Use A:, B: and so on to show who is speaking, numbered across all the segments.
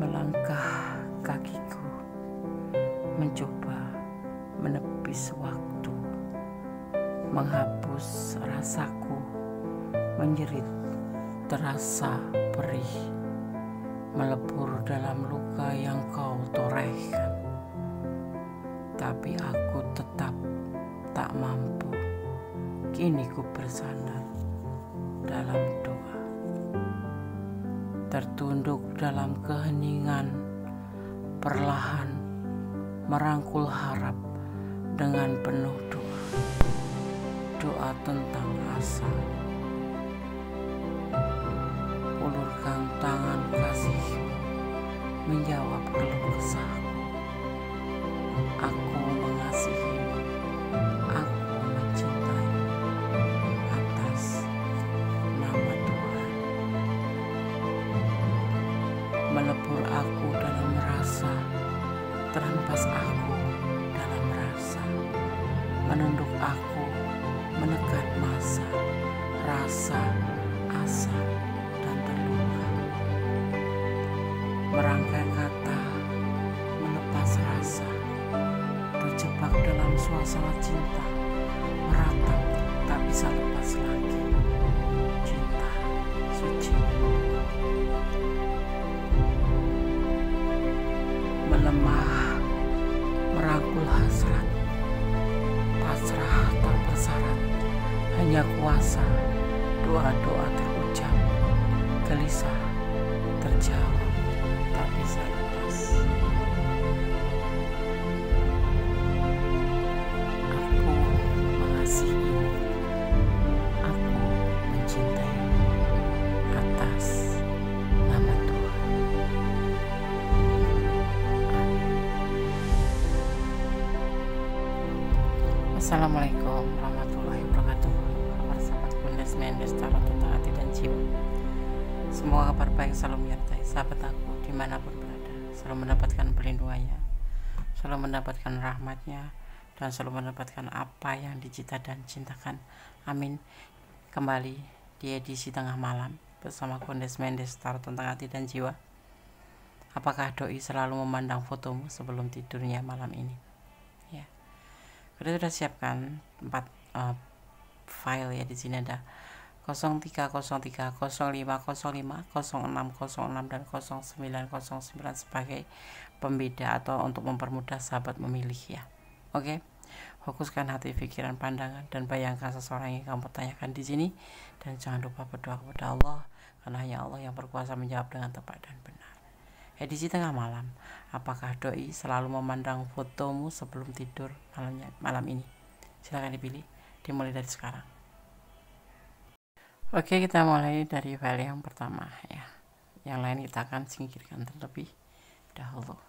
A: Melangkah kakiku mencoba menepis waktu, menghapus rasaku menjerit terasa perih, melebur dalam luka yang kau torehkan. Tapi aku tetap tak mampu. Kini ku bersandar dalam doa, tertunduk dalam keheningan, perlahan merangkul harap dengan penuh doa. Doa tentang asa. Ulurkan tangan kasihku menjawab keluh kesahku. Aku mengasihimu, aku mencintaimu atas nama Tuhan. Melebur aku dalam rasa, terhempas aku dalam rasa, menunduk aku menekan masa, rasa, asa, dan terluka. Merangkai kata, melepas rasa, terjebak dalam suasana cinta, meratap tak bisa lepas lagi. Cinta suci melemah, merangkul hasrat, pasrah tak bersyarat, hanya kuasa doa-doa terucap, gelisah terjawab tak bisa lepas. Aku mengasihimu, aku mencintaimu atas nama Tuhan. Assalamualaikum warahmatullahi wabarakatuh. Kabar sahabat Kundes Mendes Tarot tentang hati dan jiwa. Semoga kabar baik selalu menyertai sahabat aku dimanapun berada, selalu mendapatkan perlindungannya, selalu mendapatkan rahmatnya, dan selalu mendapatkan apa yang dicita dan cintakan. Amin. Kembali di edisi tengah malam bersama Kundes Mendes Tarot tentang hati dan jiwa. Apakah doi selalu memandang fotomu sebelum tidurnya malam ini? Ya, kita sudah siapkan 4 file ya. Di sini ada 0303, 0505, 0606, dan 0909 sebagai pembeda atau untuk mempermudah sahabat memilih ya. Oke. Fokuskan hati, pikiran, pandangan, dan bayangkan seseorang yang kamu tanyakan di sini, dan jangan lupa berdoa kepada Allah, karena hanya Allah yang berkuasa menjawab dengan tepat dan benar. Edisi tengah malam, apakah doi selalu memandang fotomu sebelum tidur malam ini? Silahkan dipilih, dimulai dari sekarang. Oke, kita mulai dari file yang pertama ya. Yang lain kita akan singkirkan terlebih dahulu.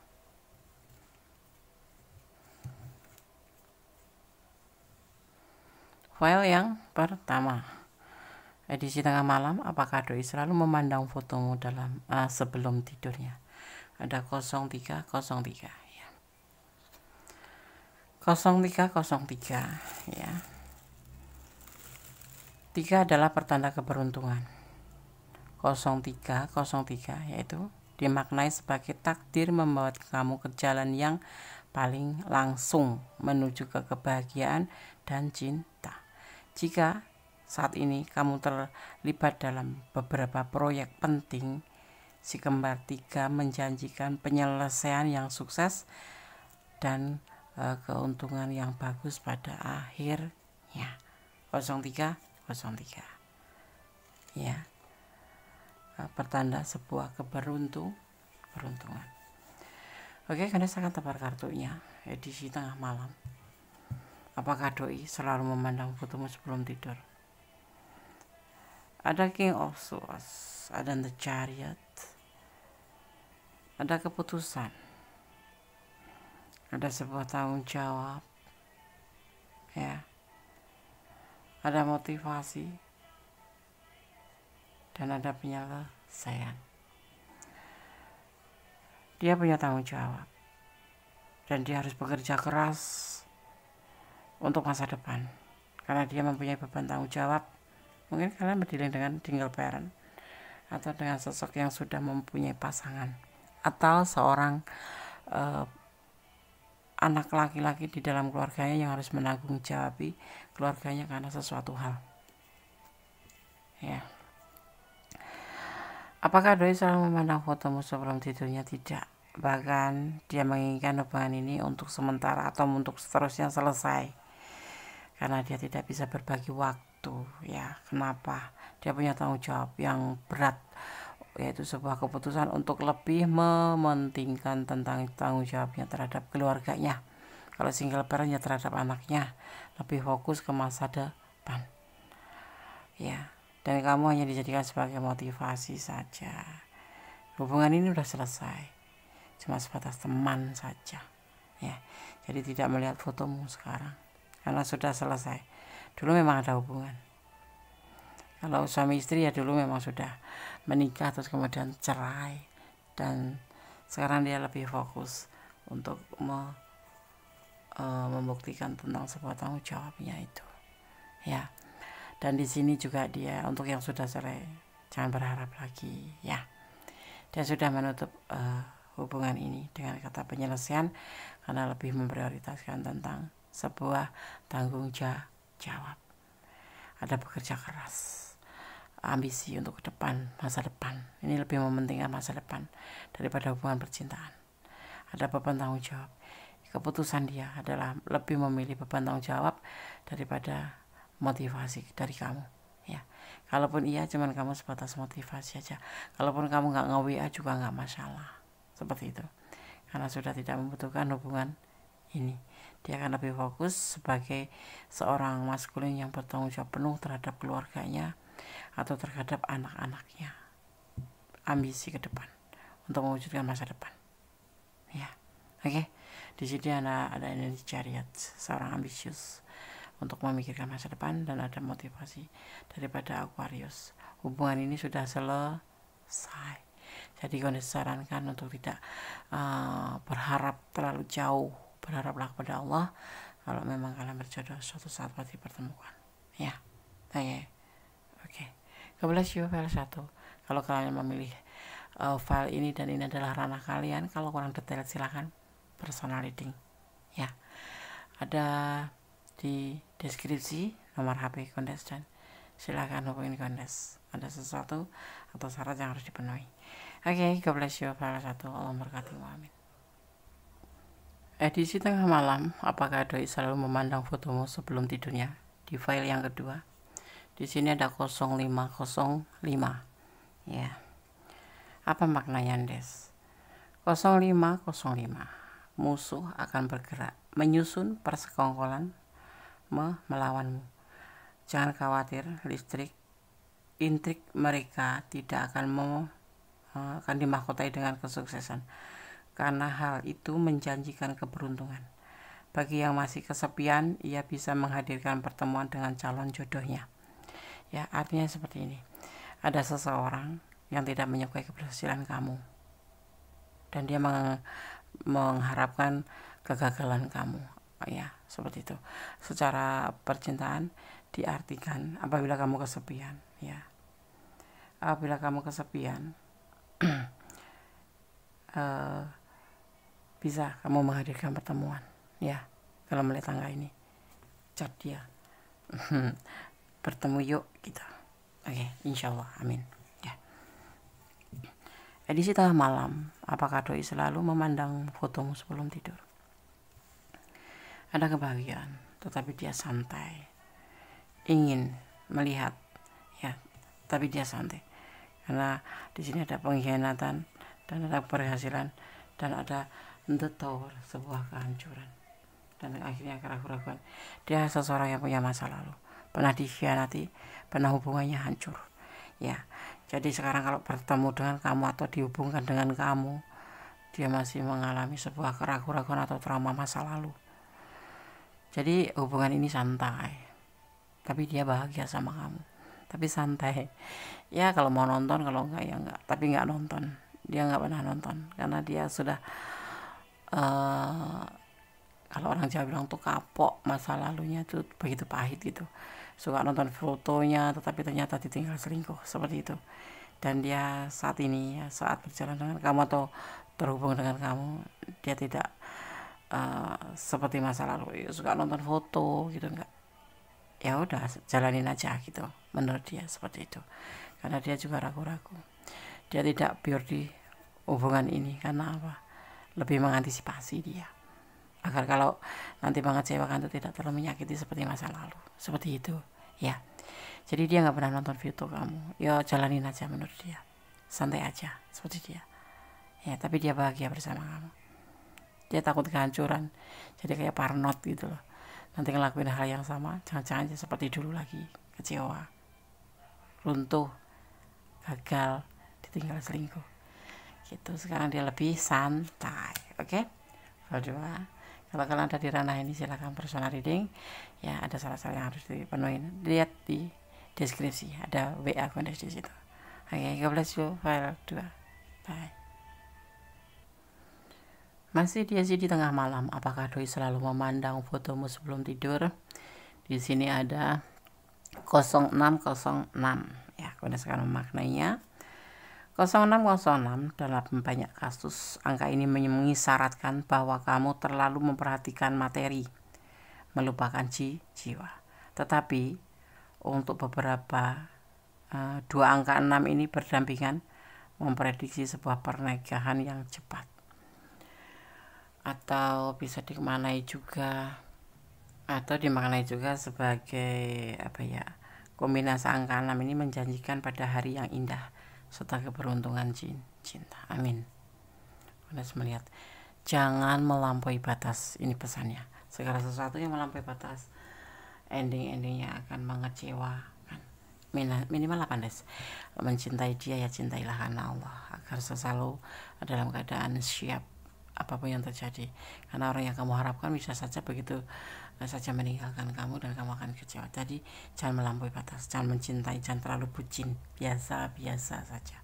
A: File yang pertama, edisi tengah malam, apakah doi selalu memandang fotomu dalam sebelum tidurnya? Ada 0303 ya. 0303 ya. 3 adalah pertanda keberuntungan. 0303 yaitu dimaknai sebagai takdir membawa kamu ke jalan yang paling langsung menuju ke kebahagiaan dan cinta. Jika saat ini kamu terlibat dalam beberapa proyek penting, si kembar 3 menjanjikan penyelesaian yang sukses dan keuntungan yang bagus pada akhirnya. 0303 ya, pertanda sebuah keberuntungan. Oke, kalian akan tebar kartunya edisi tengah malam. Apakah doi selalu memandang fotomu sebelum tidur? Ada King of Swords, ada The Chariot, ada keputusan, ada sebuah tanggung jawab ya, ada motivasi, dan ada penyelesaian. Dia punya tanggung jawab dan dia harus bekerja keras untuk masa depan, karena dia mempunyai beban tanggung jawab. Mungkin kalian berdealing dengan single parent atau dengan sosok yang sudah mempunyai pasangan atau seorang anak laki-laki di dalam keluarganya yang harus menanggung jawabi keluarganya karena sesuatu hal. Ya. Apakah doi selalu memandang fotomu sebelum tidurnya? Tidak. Bahkan dia menginginkan hubungan ini untuk sementara atau untuk seterusnya selesai. Karena dia tidak bisa berbagi waktu. Ya, kenapa? Dia punya tanggung jawab yang berat, yaitu sebuah keputusan untuk lebih mementingkan tentang tanggung jawabnya terhadap keluarganya. Kalau single parent ya terhadap anaknya, lebih fokus ke masa depan. Ya. Dan kamu hanya dijadikan sebagai motivasi saja. Hubungan ini udah selesai, cuma sebatas teman saja, ya. Jadi tidak melihat fotomu sekarang karena sudah selesai. Dulu memang ada hubungan. Kalau suami istri ya dulu memang sudah menikah terus kemudian cerai, dan sekarang dia lebih fokus untuk membuktikan tentang sebuah tanggung jawabnya itu, ya. Dan di sini juga dia untuk yang sudah cerai jangan berharap lagi, ya. Dia sudah menutup hubungan ini dengan kata penyelesaian karena lebih memprioritaskan tentang sebuah tanggung jawab. Ada bekerja keras, ambisi untuk ke depan, masa depan. Ini lebih mementingkan masa depan daripada hubungan percintaan. Ada beban tanggung jawab. Keputusan dia adalah lebih memilih beban tanggung jawab daripada motivasi dari kamu, ya. Kalaupun iya cuman kamu sebatas motivasi aja, kalaupun kamu nggak nge-WA juga nggak masalah, seperti itu, karena sudah tidak membutuhkan hubungan ini. Dia akan lebih fokus sebagai seorang maskulin yang bertanggung jawab penuh terhadap keluarganya atau terhadap anak-anaknya, ambisi ke depan untuk mewujudkan masa depan, ya. Oke. Di sini ada energi chariot, seorang ambisius untuk memikirkan masa depan, dan ada motivasi daripada Aquarius. Hubungan ini sudah selesai. Jadi kalian disarankan untuk tidak berharap terlalu jauh. Berharaplah kepada Allah. Kalau memang kalian berjodoh, suatu saat pasti pertemukan, ya. Oke. God bless you, file 1. Kalau kalian memilih file ini dan ini adalah ranah kalian, kalau kurang detail silahkan personal reading, ya. Ada di deskripsi nomor HP Kondes, dan silakan hubungi Kondes ada sesuatu atau syarat yang harus dipenuhi. Oke, God bless you, file 1. Allah memberkati, amin. Edisi tengah malam. Apakah doi selalu memandang fotomu sebelum tidurnya? Di file yang kedua, di sini ada 0505, ya. Apa maknanya, Des? 0505, musuh akan bergerak menyusun persekongkolan melawanmu. Jangan khawatir, intrik mereka tidak akan dimahkotai dengan kesuksesan, karena hal itu menjanjikan keberuntungan. Bagi yang masih kesepian, ia bisa menghadirkan pertemuan dengan calon jodohnya, ya. Artinya seperti ini, ada seseorang yang tidak menyukai keberhasilan kamu, dan dia mengharapkan kegagalan kamu, ya, seperti itu. Secara percintaan diartikan apabila kamu kesepian, ya. Apabila kamu kesepian, bisa kamu menghadirkan pertemuan, ya. Kalau melihat tangga ini, chat dia, bertemu yuk kita. Oke, insyaallah, amin, ya. Edisi tengah malam. Apakah doi selalu memandang fotomu sebelum tidur? Ada kebahagiaan, tetapi dia santai. Ingin melihat, ya, tapi dia santai. Karena di sini ada pengkhianatan dan ada keberhasilan dan ada the tower, sebuah kehancuran dan akhirnya keraguan. Dia seseorang yang punya masa lalu, pernah dikhianati, pernah hubungannya hancur, ya. Jadi sekarang kalau bertemu dengan kamu atau dihubungkan dengan kamu, dia masih mengalami sebuah keraguan atau trauma masa lalu. Jadi hubungan ini santai, tapi dia bahagia sama kamu, tapi santai, ya. Kalau mau nonton, kalau enggak ya enggak, tapi enggak nonton. Dia enggak pernah nonton karena dia sudah kalau orang Jawa bilang tuh kapok, masa lalunya tuh begitu pahit gitu. Suka nonton fotonya tetapi ternyata ditinggal selingkuh, seperti itu. Dan dia saat ini, ya, saat berjalan dengan kamu atau berhubung dengan kamu, dia tidak seperti masa lalu suka nonton foto gitu, enggak. Ya udah, jalanin aja gitu, menurut dia seperti itu, karena dia juga ragu-ragu. Dia tidak pure di hubungan ini karena apa? Lebih mengantisipasi dia agar kalau nanti mengecewakan itu tidak terlalu menyakiti seperti masa lalu, seperti itu ya. Jadi dia nggak pernah nonton video kamu, ya jalanin aja menurut dia, santai aja seperti dia ya. Tapi dia bahagia bersama kamu. Dia takut kehancuran, jadi kayak parnot gitu loh, nanti ngelakuin hal yang sama, jangan-jangan seperti dulu lagi, kecewa, runtuh, gagal, ditinggal selingkuh gitu. Sekarang dia lebih santai. Oke, Berdua, kalau kalian ada di ranah ini silahkan personal reading ya. Ada syarat-syarat yang harus dipenuhi, lihat di deskripsi, ada WA kontes di situ. Oke, God bless you. File 2, bye. Masih di tengah malam, apakah doi selalu memandang fotomu sebelum tidur? Di sini ada 0606 ya. Kemudian sekarang memaknainya 0606 dalam banyak kasus angka ini mengisyaratkan bahwa kamu terlalu memperhatikan materi, melupakan jiwa. Tetapi untuk beberapa dua angka 6 ini berdampingan memprediksi sebuah pernikahan yang cepat, atau bisa dimaknai juga sebagai apa ya, kombinasi angka 6 ini menjanjikan pada hari yang indah serta keberuntungan cinta. Amin. Harus melihat, jangan melampaui batas, ini pesannya. Segala sesuatu yang melampaui batas, endingnya akan mengecewakan. Minimal 18. Mencintai dia ya cintailah karena Allah, agar selalu dalam keadaan siap apapun yang terjadi, karena orang yang kamu harapkan bisa saja begitu saja meninggalkan kamu dan kamu akan kecewa. Jadi jangan melampaui batas, jangan mencintai, jangan terlalu bucin, biasa saja.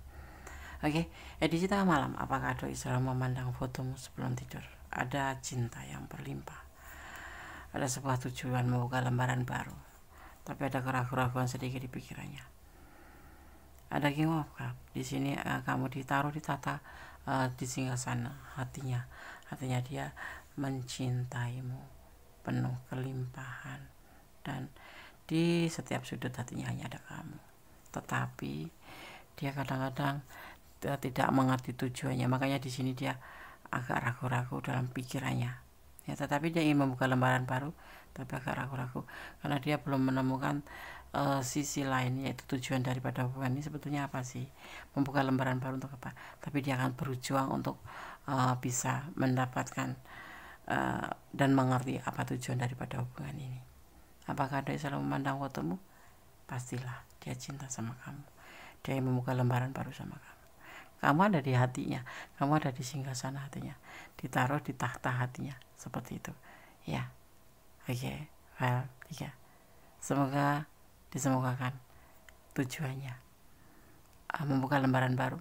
A: Oke, edisi tengah malam, apakah doi selalu memandang fotomu sebelum tidur? Ada cinta yang berlimpah, ada sebuah tujuan membuka lembaran baru, tapi ada keraguan sedikit di pikirannya. Ada King of Cup di sini. Kamu ditaruh di tata di singgasana hatinya dia mencintaimu penuh kelimpahan, dan di setiap sudut hatinya hanya ada kamu. Tetapi dia kadang-kadang tidak mengerti tujuannya, makanya di sini dia agak ragu-ragu dalam pikirannya ya. Tetapi dia ingin membuka lembaran baru, tapi agak ragu-ragu karena dia belum menemukan sisi lain, yaitu tujuan daripada hubungan ini sebetulnya apa sih, membuka lembaran baru untuk apa. Tapi dia akan berjuang untuk bisa mendapatkan dan mengerti apa tujuan daripada hubungan ini. Apakah dia selalu memandang fotomu? Pastilah dia cinta sama kamu, dia ingin membuka lembaran baru sama kamu. Kamu ada di hatinya, kamu ada di singgasana hatinya, ditaruh di tahta hatinya, seperti itu ya. Oke, file 3. Semoga disemogakan tujuannya membuka lembaran baru,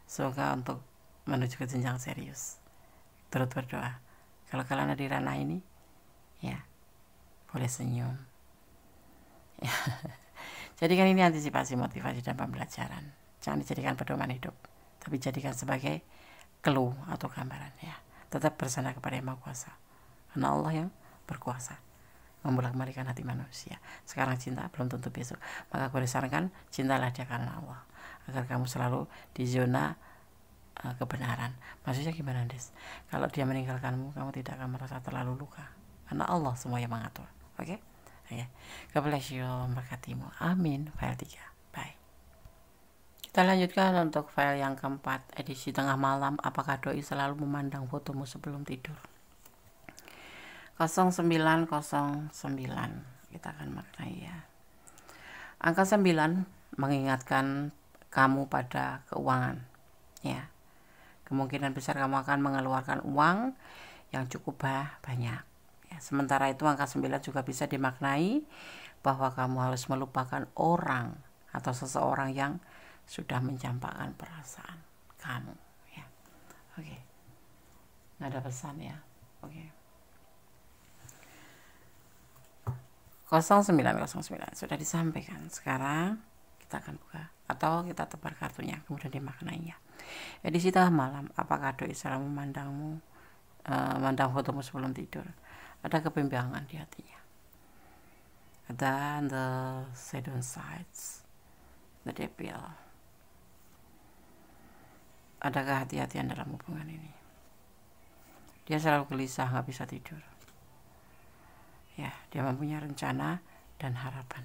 A: semoga untuk menuju ke jenjang serius. Turut berdoa kalau kalian ada di ranah ini ya, boleh senyum ya. Jadikan ini antisipasi, motivasi, dan pembelajaran. Jangan dijadikan pedoman hidup, tapi jadikan sebagai clue atau gambaran ya. Tetap bersandar kepada Yang Maha Kuasa, karena Allah yang berkuasa membolak-balikan hati manusia. Sekarang cinta, belum tentu besok. Maka aku disarankan, cintalah dia karena Allah, agar kamu selalu di zona kebenaran. Maksudnya gimana, Des? Kalau dia meninggalkanmu, kamu tidak akan merasa terlalu luka, karena Allah semua yang mengatur. Oke? God bless you, memberkatimu. Amin. File 3. Bye. Kita lanjutkan untuk file yang keempat, edisi tengah malam. Apakah doi selalu memandang fotomu sebelum tidur? 0909 kita akan maknai ya. Angka 9 mengingatkan kamu pada keuangan ya. Kemungkinan besar kamu akan mengeluarkan uang yang cukup banyak ya. Sementara itu angka 9 juga bisa dimaknai bahwa kamu harus melupakan orang atau seseorang yang sudah mencampakkan perasaan kamu ya. Oke. Nada pesan ya. Oke. 0909 sudah disampaikan. Sekarang kita akan buka atau kita tebar kartunya kemudian dimaknainya. Edisi tengah malam, apakah doi selalu memandangmu, memandang fotomu sebelum tidur? Ada kebimbangan di hatinya. Dan the shadow sides, the devil. Ada kehati-hatian dalam hubungan ini. Dia selalu gelisah, nggak bisa tidur. Ya, dia mempunyai rencana dan harapan.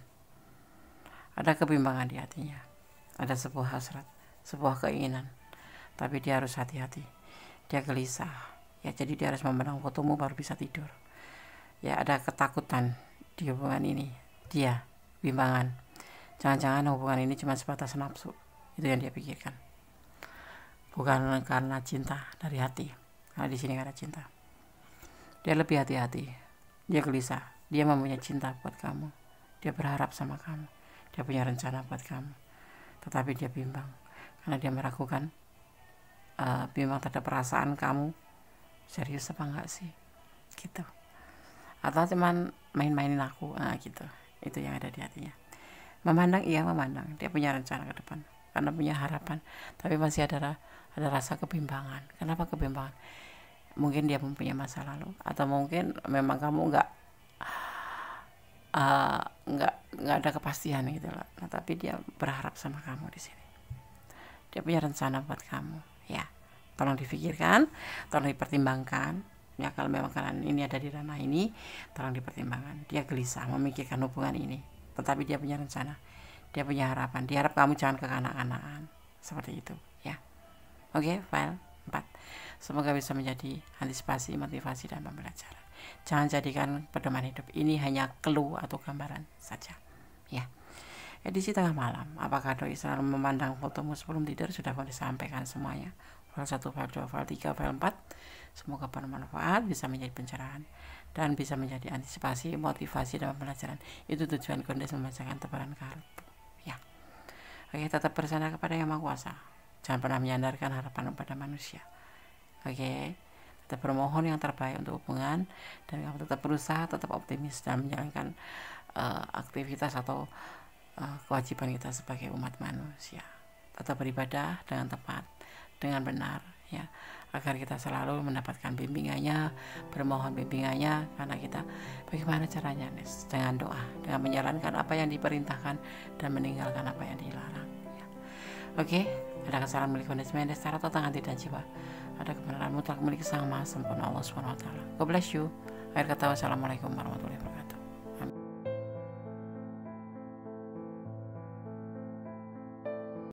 A: Ada kebimbangan di hatinya. Ada sebuah hasrat, sebuah keinginan. Tapi dia harus hati-hati. Dia gelisah. Ya, jadi dia harus memandang fotomu baru bisa tidur. Ya, ada ketakutan di hubungan ini. Dia bimbangan. Jangan-jangan hubungan ini cuma sebatas nafsu. Itu yang dia pikirkan. Bukan karena cinta dari hati. Karena di sini karena cinta. Dia lebih hati-hati. Dia gelisah. Dia mempunyai cinta buat kamu. Dia berharap sama kamu. Dia punya rencana buat kamu. Tetapi dia bimbang. Karena dia meragukan. Bimbang terhadap perasaan kamu. Serius apa enggak sih? Gitu. Atau cuman main-mainin aku. Gitu. Itu yang ada di hatinya. Memandang, iya memandang. Dia punya rencana ke depan. Karena punya harapan. Tapi masih ada rasa kebimbangan. Kenapa kebimbangan? Mungkin dia mempunyai masa lalu, atau mungkin memang kamu nggak ada kepastian gitu loh. Nah, tapi dia berharap sama kamu di sini. Dia punya rencana buat kamu, ya. Tolong difikirkan, tolong dipertimbangkan. Ya, kalau memang kalian ini ada di ranah ini, tolong dipertimbangkan. Dia gelisah memikirkan hubungan ini, tetapi dia punya rencana, dia punya harapan. Dia harap kamu jangan kekanak-kanakan, seperti itu, ya. Oke, file 4. Semoga bisa menjadi antisipasi, motivasi, dan pembelajaran. Jangan jadikan pedoman hidup. Ini hanya clue atau gambaran saja. Ya. Edisi tengah malam. Apakah doi selalu memandang fotomu sebelum tidur? Sudah boleh disampaikan semuanya. File 1, file 2, file 3, file 4. Semoga bermanfaat, bisa menjadi pencerahan, dan bisa menjadi antisipasi, motivasi, dan pembelajaran. Itu tujuan Kondes membacakan tebaran kartu. Ya. Oke, tetap bersandar kepada Yang Maha Kuasa. Jangan pernah menyandarkan harapan pada manusia. Oke, tetap bermohon yang terbaik untuk hubungan, dan kamu tetap berusaha, tetap optimis dalam menjalankan aktivitas atau kewajiban kita sebagai umat manusia. Tetap beribadah dengan tepat, dengan benar, ya, agar kita selalu mendapatkan bimbingannya, bermohon bimbingannya, karena kita bagaimana caranya, Nes? Dengan doa, dengan menjalankan apa yang diperintahkan dan meninggalkan apa yang dilarang. Ya. Oke, ada kesalahan milik manajemen secara total hati dan jiwa. Ada kebenaran mutlak milik Sang Maha Sempurna Allah Subhanahu wa taala. God bless you. Akhir kata, wassalamualaikum warahmatullahi wabarakatuh.